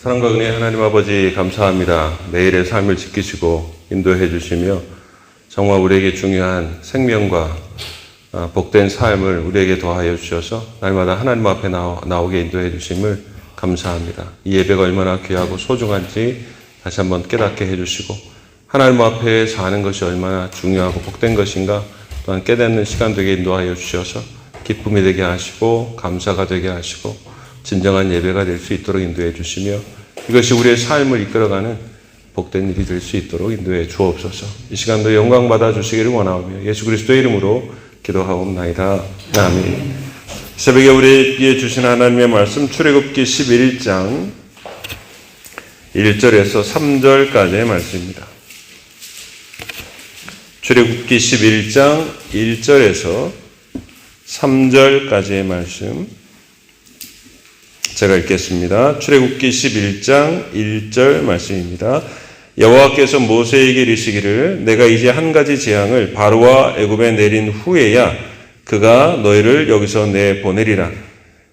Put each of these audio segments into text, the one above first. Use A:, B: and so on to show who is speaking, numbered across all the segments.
A: 사랑과 은혜 하나님 아버지 감사합니다. 매일의 삶을 지키시고 인도해 주시며 정말 우리에게 중요한 생명과 복된 삶을 우리에게 더하여 주셔서 날마다 하나님 앞에 나오게 인도해 주심을 감사합니다. 이 예배가 얼마나 귀하고 소중한지 다시 한번 깨닫게 해주시고 하나님 앞에 사는 것이 얼마나 중요하고 복된 것인가 또한 깨닫는 시간 되게 인도하여 주셔서 기쁨이 되게 하시고 감사가 되게 하시고 진정한 예배가 될 수 있도록 인도해 주시며 이것이 우리의 삶을 이끌어가는 복된 일이 될 수 있도록 인도해 주옵소서. 이 시간도 영광 받아 주시기를 원하오며 예수 그리스도의 이름으로 기도하옵나이다. 아멘. 새벽에 우리에게 주신 하나님의 말씀 출애굽기 11장 1절에서 3절까지의 말씀입니다. 출애굽기 11장 1절에서 3절까지의 말씀 제가 읽겠습니다. 출애굽기 11장 1절 말씀입니다. 여호와께서 모세에게 이르시기를 내가 이제 한 가지 재앙을 바로와 애굽에 내린 후에야 그가 너희를 여기서 내보내리라.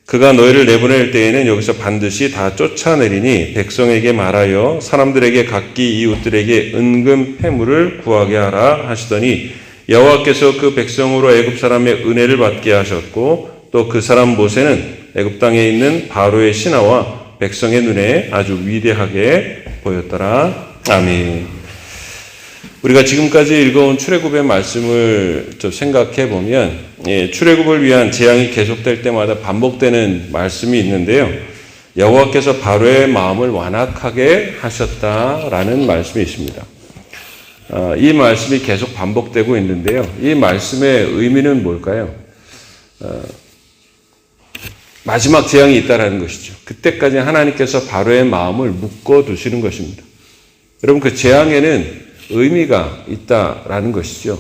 A: 그가 너희를 내보낼 때에는 여기서 반드시 다 쫓아내리니 백성에게 말하여 사람들에게 각기 이웃들에게 은금 패물을 구하게 하라 하시더니 여호와께서 그 백성으로 애굽 사람의 은혜를 받게 하셨고 또 그 사람 모세는 애굽 땅에 있는 바로의 신하와 백성의 눈에 아주 위대하게 보였더라. 아멘. 우리가 지금까지 읽어온 출애굽의 말씀을 좀 생각해 보면 출애굽을 위한 재앙이 계속될 때마다 반복되는 말씀이 있는데요. 여호와께서 바로의 마음을 완악하게 하셨다라는 말씀이 있습니다. 이 말씀이 계속 반복되고 있는데요. 이 말씀의 의미는 뭘까요? 마지막 재앙이 있다라는 것이죠. 그때까지 하나님께서 바로의 마음을 묶어두시는 것입니다. 여러분 그 재앙에는 의미가 있다라는 것이죠.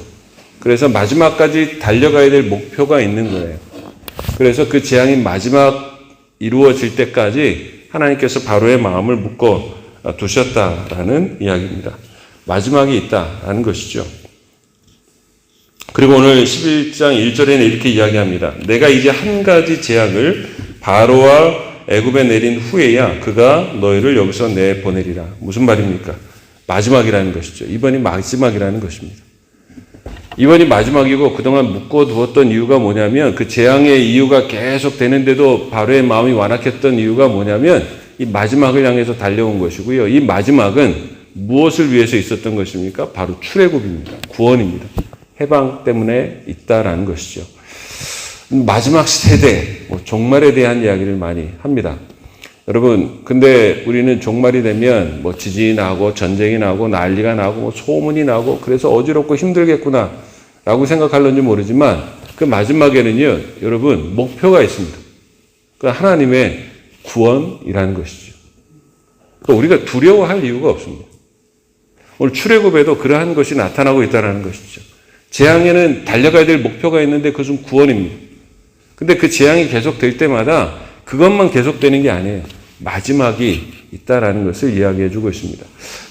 A: 그래서 마지막까지 달려가야 될 목표가 있는 거예요. 그래서 그 재앙이 마지막 이루어질 때까지 하나님께서 바로의 마음을 묶어두셨다라는 이야기입니다. 마지막이 있다라는 것이죠. 그리고 오늘 11장 1절에는 이렇게 이야기합니다. 내가 이제 한 가지 재앙을 바로와 애굽에 내린 후에야 그가 너희를 여기서 내보내리라. 무슨 말입니까? 마지막이라는 것이죠. 이번이 마지막이라는 것입니다. 이번이 마지막이고 그동안 묶어두었던 이유가 뭐냐면 그 재앙의 이유가 계속 되는데도 바로의 마음이 완악했던 이유가 뭐냐면 이 마지막을 향해서 달려온 것이고요. 이 마지막은 무엇을 위해서 있었던 것입니까? 바로 출애굽입니다. 구원입니다. 해방 때문에 있다라는 것이죠. 마지막 세대, 종말에 대한 이야기를 많이 합니다. 여러분, 근데 우리는 종말이 되면 지진이 나고 전쟁이 나고 난리가 나고 소문이 나고 그래서 어지럽고 힘들겠구나 라고 생각할런지 모르지만 그 마지막에는요, 여러분, 목표가 있습니다. 그 하나님의 구원이라는 것이죠. 그러니까 우리가 두려워할 이유가 없습니다. 오늘 출애굽에도 그러한 것이 나타나고 있다는 것이죠. 재앙에는 달려가야 될 목표가 있는데 그것은 구원입니다. 근데 그 재앙이 계속될 때마다 그것만 계속되는 게 아니에요. 마지막이 있다라는 것을 이야기해 주고 있습니다.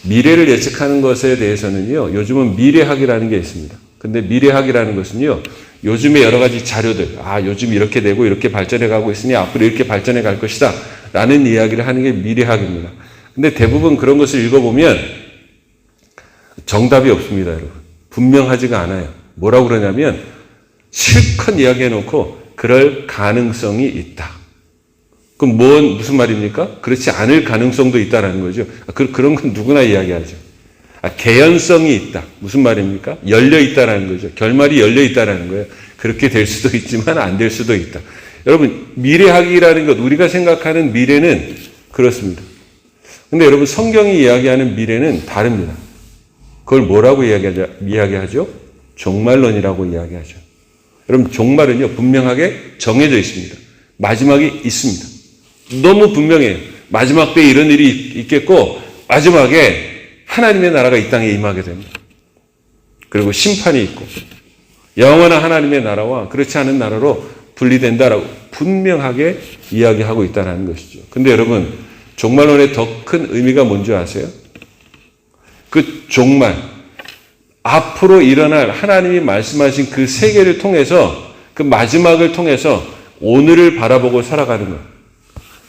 A: 미래를 예측하는 것에 대해서는요, 요즘은 미래학이라는 게 있습니다. 근데 미래학이라는 것은요, 요즘에 여러 가지 자료들, 요즘 이렇게 되고 이렇게 발전해 가고 있으니 앞으로 이렇게 발전해 갈 것이다. 라는 이야기를 하는 게 미래학입니다. 근데 대부분 그런 것을 읽어보면 정답이 없습니다, 여러분. 분명하지가 않아요. 뭐라고 그러냐면 실컷 이야기해 놓고 그럴 가능성이 있다. 그럼 무슨 말입니까? 그렇지 않을 가능성도 있다라는 거죠. 그런 건 누구나 이야기하죠. 개연성이 있다. 무슨 말입니까? 열려 있다라는 거죠. 결말이 열려 있다라는 거예요. 그렇게 될 수도 있지만 안 될 수도 있다. 여러분, 미래학이라는 것, 우리가 생각하는 미래는 그렇습니다. 근데 여러분, 성경이 이야기하는 미래는 다릅니다. 그걸 뭐라고 이야기하죠? 종말론이라고 이야기하죠. 여러분, 종말은요, 분명하게 정해져 있습니다. 마지막이 있습니다. 너무 분명해요. 마지막 때 이런 일이 있겠고, 마지막에 하나님의 나라가 이 땅에 임하게 됩니다. 그리고 심판이 있고, 영원한 하나님의 나라와 그렇지 않은 나라로 분리된다라고 분명하게 이야기하고 있다는 것이죠. 근데 여러분, 종말론의 더 큰 의미가 뭔지 아세요? 그 종말, 앞으로 일어날 하나님이 말씀하신 그 세계를 통해서 그 마지막을 통해서 오늘을 바라보고 살아가는 거예요.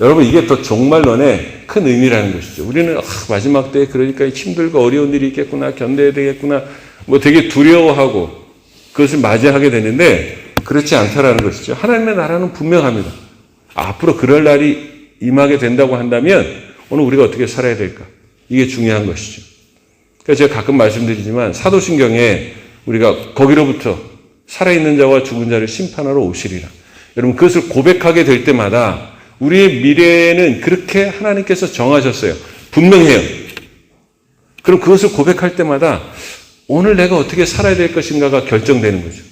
A: 여러분 이게 더 종말론의 큰 의미라는 것이죠. 우리는 마지막 때에 그러니까 힘들고 어려운 일이 있겠구나, 견뎌야 되겠구나, 뭐 되게 두려워하고 그것을 맞이하게 되는데 그렇지 않다라는 것이죠. 하나님의 나라는 분명합니다. 앞으로 그럴 날이 임하게 된다고 한다면 오늘 우리가 어떻게 살아야 될까? 이게 중요한 것이죠. 그래서 제가 가끔 말씀드리지만 사도신경에 우리가 거기로부터 살아있는 자와 죽은 자를 심판하러 오시리라. 여러분 그것을 고백하게 될 때마다 우리의 미래는 그렇게 하나님께서 정하셨어요. 분명해요. 그럼 그것을 고백할 때마다 오늘 내가 어떻게 살아야 될 것인가가 결정되는 거죠.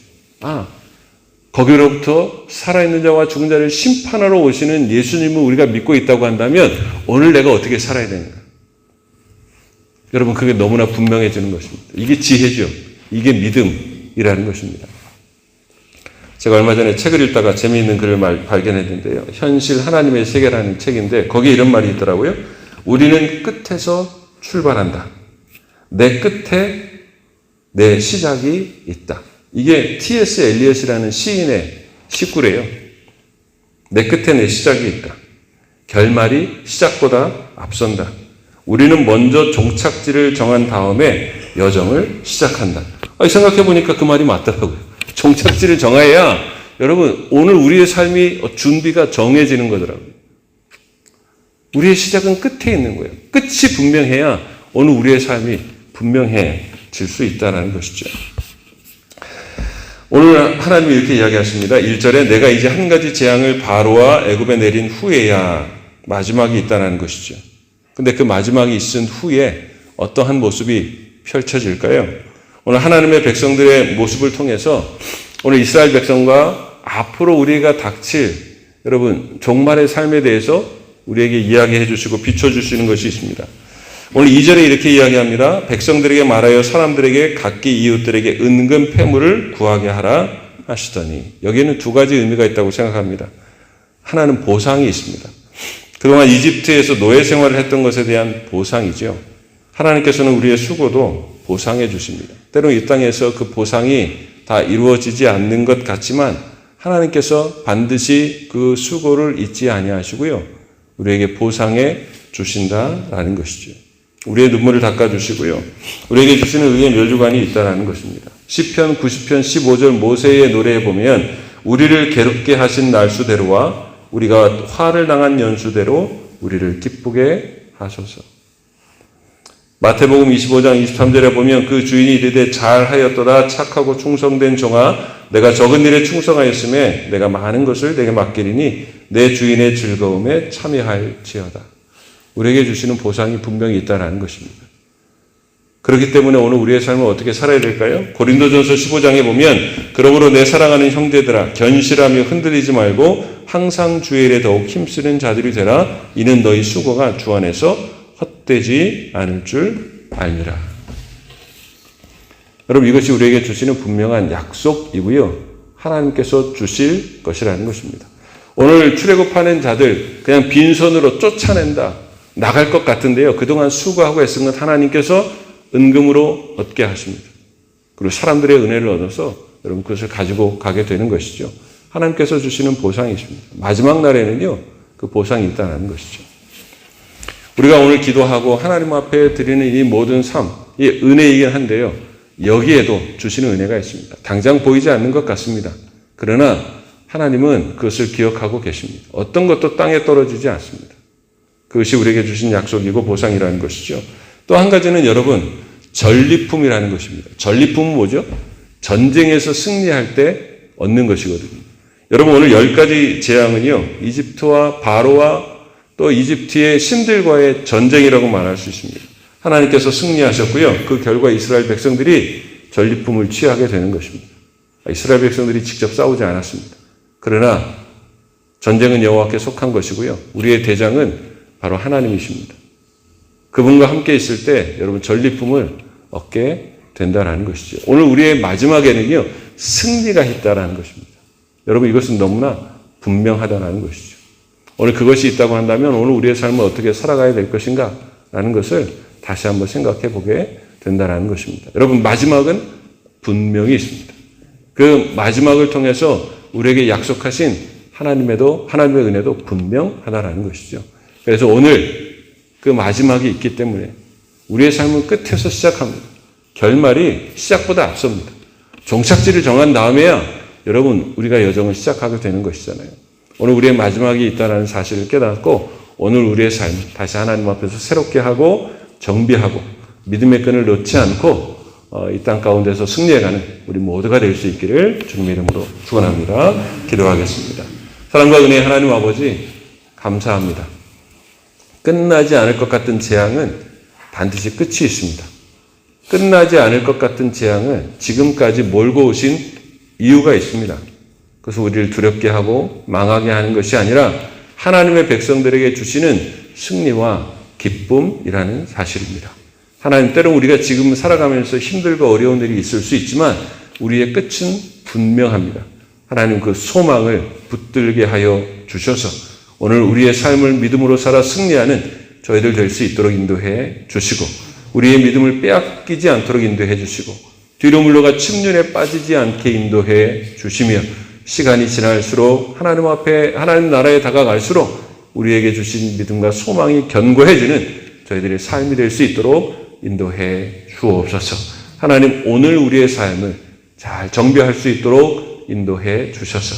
A: 거기로부터 살아있는 자와 죽은 자를 심판하러 오시는 예수님을 우리가 믿고 있다고 한다면 오늘 내가 어떻게 살아야 되는가. 여러분 그게 너무나 분명해지는 것입니다. 이게 지혜죠. 이게 믿음이라는 것입니다. 제가 얼마 전에 책을 읽다가 재미있는 글을 발견했는데요. 현실 하나님의 세계라는 책인데 거기에 이런 말이 있더라고요. 우리는 끝에서 출발한다. 내 끝에 내 시작이 있다. 이게 T.S. 엘리엇이라는 시인의 시구래요. 내 끝에 내 시작이 있다. 결말이 시작보다 앞선다. 우리는 먼저 종착지를 정한 다음에 여정을 시작한다. 생각해 보니까 그 말이 맞더라고요. 종착지를 정해야 여러분 오늘 우리의 삶이 준비가 정해지는 거더라고요. 우리의 시작은 끝에 있는 거예요. 끝이 분명해야 오늘 우리의 삶이 분명해질 수 있다는 것이죠. 오늘 하나님이 이렇게 이야기하십니다. 1절에 내가 이제 한 가지 재앙을 바로와 애굽에 내린 후에야 마지막이 있다는 것이죠. 근데 그 마지막이 있은 후에 어떠한 모습이 펼쳐질까요? 오늘 하나님의 백성들의 모습을 통해서 오늘 이스라엘 백성과 앞으로 우리가 닥칠 여러분 종말의 삶에 대해서 우리에게 이야기해 주시고 비춰주시는 것이 있습니다. 오늘 2절에 이렇게 이야기합니다. 백성들에게 말하여 사람들에게 각기 이웃들에게 은근 패물을 구하게 하라 하시더니 여기에는 두 가지 의미가 있다고 생각합니다. 하나는 보상이 있습니다. 그동안 이집트에서 노예 생활을 했던 것에 대한 보상이죠. 하나님께서는 우리의 수고도 보상해 주십니다. 때로 이 땅에서 그 보상이 다 이루어지지 않는 것 같지만 하나님께서 반드시 그 수고를 잊지 아니하시고요. 우리에게 보상해 주신다라는 것이죠. 우리의 눈물을 닦아주시고요. 우리에게 주시는 의의 멸류관이 있다는 것입니다. 시편 90편 15절 모세의 노래에 보면 우리를 괴롭게 하신 날수대로와 우리가 화를 당한 연수대로 우리를 기쁘게 하소서. 마태복음 25장 23절에 보면 그 주인이 이르되 잘하였도다 착하고 충성된 종아 내가 적은 일에 충성하였음에 내가 많은 것을 내게 맡기리니 내 주인의 즐거움에 참여할지어다. 우리에게 주시는 보상이 분명히 있다는 것입니다. 그렇기 때문에 오늘 우리의 삶을 어떻게 살아야 될까요? 고린도전서 15장에 보면 그러므로 내 사랑하는 형제들아 견실하며 흔들리지 말고 항상 주의 일에 더욱 힘쓰는 자들이 되라. 이는 너희 수고가 주 안에서 헛되지 않을 줄 알미라. 여러분 이것이 우리에게 주시는 분명한 약속이고요. 하나님께서 주실 것이라는 것입니다. 오늘 출애굽하는 자들 그냥 빈손으로 쫓아낸다. 나갈 것 같은데요. 그동안 수고하고 애쓴 것 하나님께서 은금으로 얻게 하십니다. 그리고 사람들의 은혜를 얻어서 여러분 그것을 가지고 가게 되는 것이죠. 하나님께서 주시는 보상이 있습니다. 마지막 날에는요. 그 보상이 있다는 것이죠. 우리가 오늘 기도하고 하나님 앞에 드리는 이 모든 삶, 이 은혜이긴 한데요. 여기에도 주시는 은혜가 있습니다. 당장 보이지 않는 것 같습니다. 그러나 하나님은 그것을 기억하고 계십니다. 어떤 것도 땅에 떨어지지 않습니다. 그것이 우리에게 주신 약속이고 보상이라는 것이죠. 또 한 가지는 여러분 전리품이라는 것입니다. 전리품은 뭐죠? 전쟁에서 승리할 때 얻는 것이거든요. 여러분 오늘 10가지 재앙은요. 이집트와 바로와 또 이집트의 신들과의 전쟁이라고 말할 수 있습니다. 하나님께서 승리하셨고요. 그 결과 이스라엘 백성들이 전리품을 취하게 되는 것입니다. 이스라엘 백성들이 직접 싸우지 않았습니다. 그러나 전쟁은 여호와께 속한 것이고요. 우리의 대장은 바로 하나님이십니다. 그분과 함께 있을 때 여러분 전리품을 얻게 된다는 것이죠. 오늘 우리의 마지막에는요. 승리가 있다는 것입니다. 여러분 이것은 너무나 분명하다는 것이죠. 오늘 그것이 있다고 한다면 오늘 우리의 삶을 어떻게 살아가야 될 것인가 라는 것을 다시 한번 생각해 보게 된다는 것입니다. 여러분 마지막은 분명히 있습니다. 그 마지막을 통해서 우리에게 약속하신 하나님의 은혜도 분명하다라는 것이죠. 그래서 오늘 그 마지막이 있기 때문에 우리의 삶은 끝에서 시작합니다. 결말이 시작보다 앞섭니다. 종착지를 정한 다음에야 여러분 우리가 여정을 시작하게 되는 것이잖아요. 오늘 우리의 마지막이 있다는 사실을 깨닫고 오늘 우리의 삶 다시 하나님 앞에서 새롭게 하고 정비하고 믿음의 끈을 놓지 않고 이 땅 가운데서 승리해가는 우리 모두가 될 수 있기를 주님의 이름으로 축원합니다. 기도하겠습니다. 사랑과 은혜의 하나님 아버지 감사합니다. 끝나지 않을 것 같은 재앙은 반드시 끝이 있습니다. 끝나지 않을 것 같은 재앙은 지금까지 몰고 오신 이유가 있습니다. 그래서 우리를 두렵게 하고 망하게 하는 것이 아니라 하나님의 백성들에게 주시는 승리와 기쁨이라는 사실입니다. 하나님, 때론 우리가 지금 살아가면서 힘들고 어려운 일이 있을 수 있지만 우리의 끝은 분명합니다. 하나님 그 소망을 붙들게 하여 주셔서 오늘 우리의 삶을 믿음으로 살아 승리하는 저희들 될 수 있도록 인도해 주시고 우리의 믿음을 빼앗기지 않도록 인도해 주시고 뒤로 물러가 침륜에 빠지지 않게 인도해 주시며 시간이 지날수록 하나님 앞에 하나님 나라에 다가갈수록 우리에게 주신 믿음과 소망이 견고해지는 저희들의 삶이 될 수 있도록 인도해 주옵소서. 하나님 오늘 우리의 삶을 잘 정비할 수 있도록 인도해 주셔서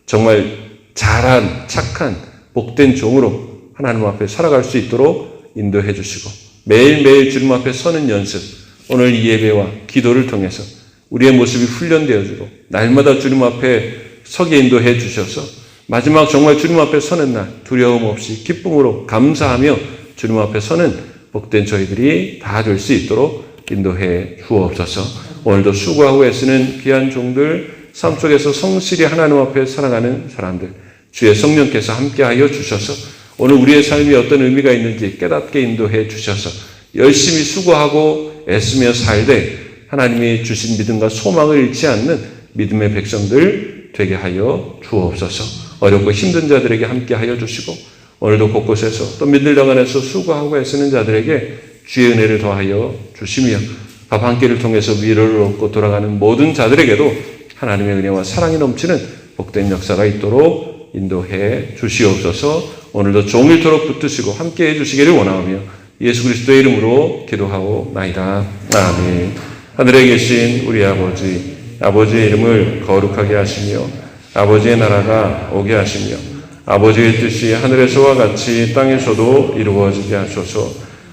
A: 정말 잘한 착한 복된 종으로 하나님 앞에 살아갈 수 있도록 인도해 주시고 매일매일 주님 앞에 서는 연습 오늘 이 예배와 기도를 통해서 우리의 모습이 훈련되어지고 날마다 주님 앞에 서게 인도해 주셔서 마지막 정말 주님 앞에 서는 날 두려움 없이 기쁨으로 감사하며 주님 앞에 서는 복된 저희들이 다 될 수 있도록 인도해 주옵소서. 오늘도 수고하고 애쓰는 귀한 종들 삶 속에서 성실히 하나님 앞에 살아가는 사람들 주의 성령께서 함께하여 주셔서 오늘 우리의 삶이 어떤 의미가 있는지 깨닫게 인도해 주셔서 열심히 수고하고 애쓰며 살되 하나님이 주신 믿음과 소망을 잃지 않는 믿음의 백성들 되게 하여 주옵소서. 어렵고 힘든 자들에게 함께하여 주시고 오늘도 곳곳에서 또 믿음당 안에서 수고하고 애쓰는 자들에게 주의 은혜를 더하여 주시며 밥 한 끼를 통해서 위로를 얻고 돌아가는 모든 자들에게도 하나님의 은혜와 사랑이 넘치는 복된 역사가 있도록 인도해 주시옵소서. 오늘도 종일토록 붙드시고 함께해 주시기를 원하오며 예수 그리스도의 이름으로 기도하오나이다. 아멘. 하늘에 계신 우리 아버지, 아버지의 이름을 거룩하게 하시며 아버지의 나라가 오게 하시며 아버지의 뜻이 하늘에서와 같이 땅에서도 이루어지게 하소서.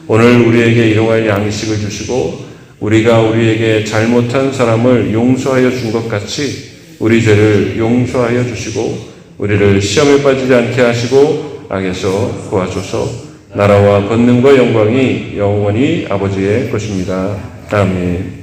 A: 오늘 우리에게 일용할 양식을 주시고 우리가 우리에게 잘못한 사람을 용서하여 준 것 같이 우리 죄를 용서하여 주시고 우리를 시험에 빠지지 않게 하시고 악에서 구하소서. 나라와 권능과 영광이 영원히 아버지의 것입니다. 아멘.